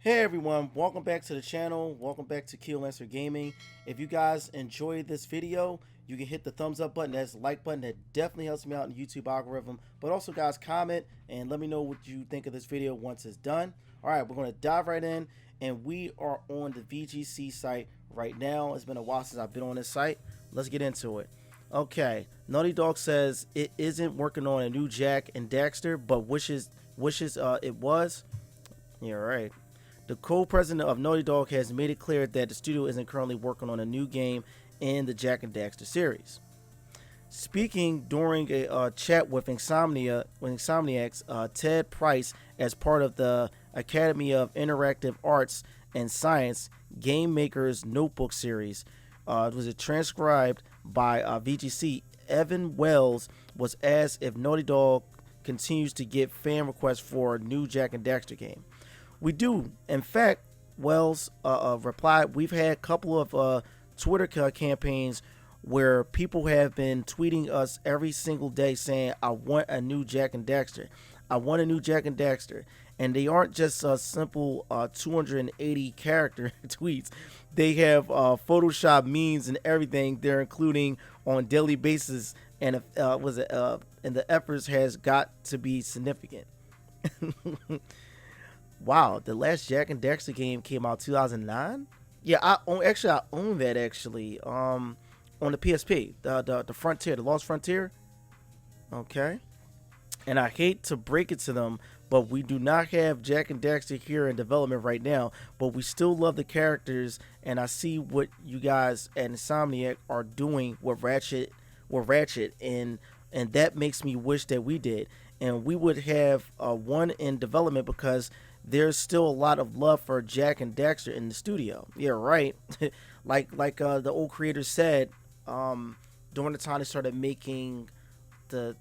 Hey everyone, welcome back to the channel. Welcome back to Lancer Gaming. If you guys enjoyed this video, you can hit the thumbs up button. That's the like button. That definitely helps me out in the YouTube algorithm. But also guys, comment and let me know what you think of this video once it's done. Alright, we're going to dive right in, and we are on the VGC site right now. It's been a while since I've been on this site. Let's get into it. Okay, Naughty Dog says it isn't working on a new Jak and Daxter, but wishes it was. Yeah, right. The co-president of Naughty Dog has made it clear that the studio isn't currently working on a new game in the Jak and Daxter series. Speaking during a chat with Insomniac's Ted Price as part of the Academy of Interactive Arts and Science Game Maker's Notebook series, was it transcribed by VGC, Evan Wells was asked if Naughty Dog continues to get fan requests for a new Jak and Daxter game. We do. In fact, Wells replied, we've had a couple of Twitter campaigns where people have been tweeting us every single day saying, I want a new Jak and Daxter. I want a new Jak and Daxter. And they aren't just simple 280 character tweets. They have Photoshop memes and everything they're including on daily basis. And and the efforts has got to be significant. Wow, the last Jak and Daxter game came out 2009. Yeah, I own that actually. On the PSP, the Frontier, the Lost Frontier. Okay, and I hate to break it to them, but we do not have Jak and Daxter here in development right now. But we still love the characters, and I see what you guys at Insomniac are doing with Ratchet, and that makes me wish that we did, and we would have one in development because there's still a lot of love for Jak and Daxter in the studio. Yeah, right. like the old creator said, during the time they started making the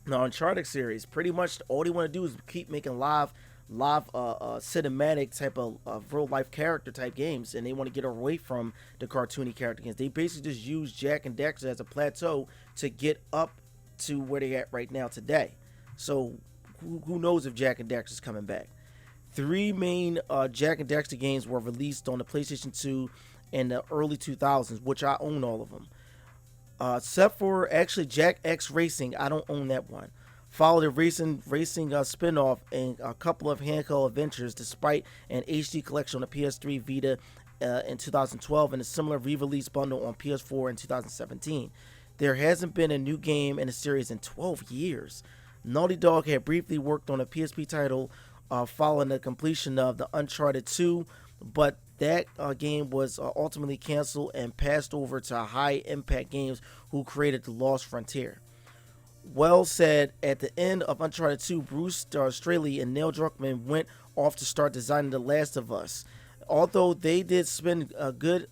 Uncharted series. Pretty much all they want to do is keep making live cinematic type of real life character type games, and they want to get away from the cartoony character games. They basically just use Jak and Daxter as a plateau to get up to where they at right now today. So who knows if Jak and Daxter is coming back. 3 main Jak and Daxter games were released on the PlayStation 2 in the early 2000s, which I own all of them. Except for actually Jak&Dex Racing, I don't own that one. Followed a racing spin-off and a couple of handheld adventures, despite an HD collection on the PS3 Vita in 2012 and a similar re-release bundle on PS4 in 2017. There hasn't been a new game in the series in 12 years. Naughty Dog had briefly worked on a PSP title following the completion of the Uncharted 2, but that game was ultimately canceled and passed over to High Impact Games, who created the Lost Frontier. Wells said at the end of Uncharted 2, Bruce Straley and Neil Druckmann went off to start designing The Last of Us. Although they did spend a good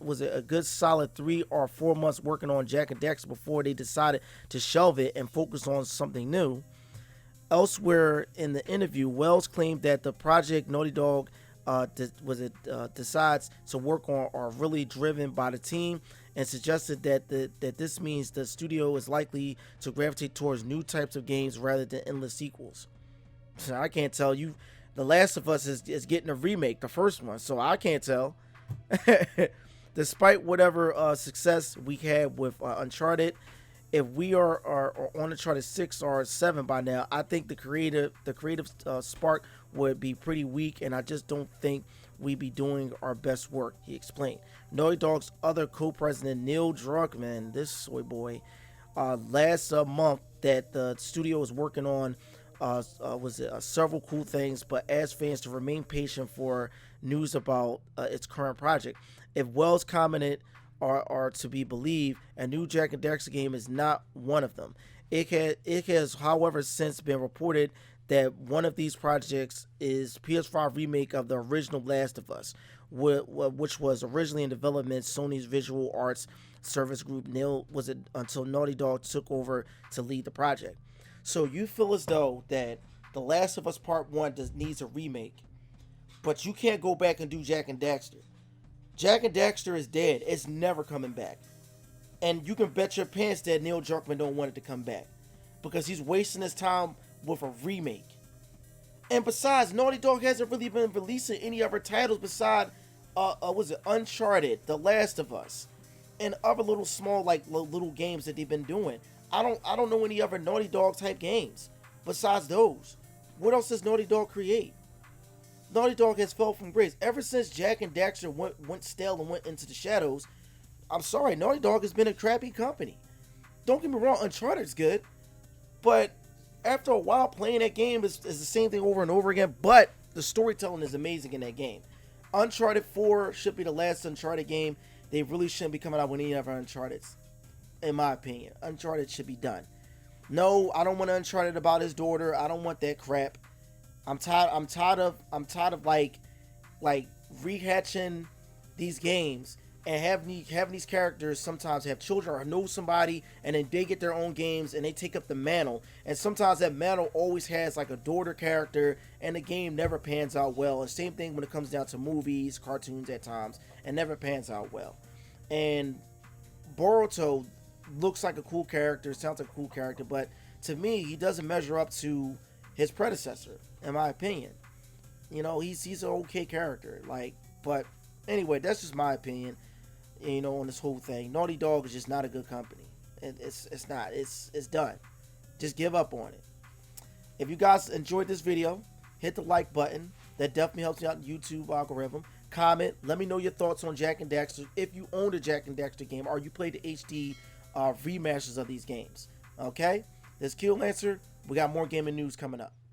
solid 3 or 4 months working on Jak and Daxter before they decided to shelve it and focus on something new. Elsewhere in the interview, Wells claimed that the project Naughty Dog decides to work on are really driven by the team, and suggested that this means the studio is likely to gravitate towards new types of games rather than endless sequels. So I can't tell you. The Last of Us is getting a remake, the first one, so I can't tell. Despite whatever success we had with Uncharted, if we are on Uncharted 6 or 7 by now, I think the creative spark would be pretty weak, and I just don't think we'd be doing our best work, he explained. Naughty Dog's other co-president, Neil Druckmann, this soy boy, last month that the studio was working on several cool things, but asked fans to remain patient for news about its current project. If Wells commented are to be believed, a new Jak and Daxter game is not one of them. It has, however, since been reported that one of these projects is PS5 remake of the original Last of Us, which was originally in development Sony's Visual Arts Service Group. Until Naughty Dog took over to lead the project. So you feel as though that The Last of Us Part 1 needs a remake, but you can't go back and do Jak and Daxter. Jak and Daxter is dead. It's never coming back. And you can bet your pants that Neil Druckmann don't want it to come back, because he's wasting his time with a remake. And besides, Naughty Dog hasn't really been releasing any other titles besides, was it Uncharted, The Last of Us, and other little small like little games that they've been doing. I don't know any other Naughty Dog type games besides those. What else does Naughty Dog create? Naughty Dog has fell from grace ever since Jak and Daxter went stale and went into the shadows. I'm sorry, Naughty Dog has been a crappy company. Don't get me wrong, Uncharted's good, but after a while playing that game is the same thing over and over again. But the storytelling is amazing in that game. Uncharted 4 should be the last Uncharted game. They really shouldn't be coming out with any other Uncharted's, in my opinion. Uncharted should be done. No, I don't want Uncharted about his daughter. I don't want that crap. I'm tired of like rehatching these games and having these characters sometimes have children or know somebody, and then they get their own games and they take up the mantle. And sometimes that mantle always has like a daughter character, and the game never pans out well. And same thing when it comes down to movies, cartoons at times, and never pans out well. And Boruto looks like a cool character, sounds like a cool character, but to me, he doesn't measure up to his predecessor, in my opinion. You know, he's an okay character, like, but anyway, that's just my opinion. You know, on this whole thing, Naughty Dog is just not a good company. It's not. It's done. Just give up on it. If you guys enjoyed this video, hit the like button. That definitely helps me out in YouTube algorithm. Comment. Let me know your thoughts on Jak and Daxter. If you own a Jak and Daxter game, or you played the HD remasters of these games. Okay? This is Kill Lancer. We got more gaming news coming up.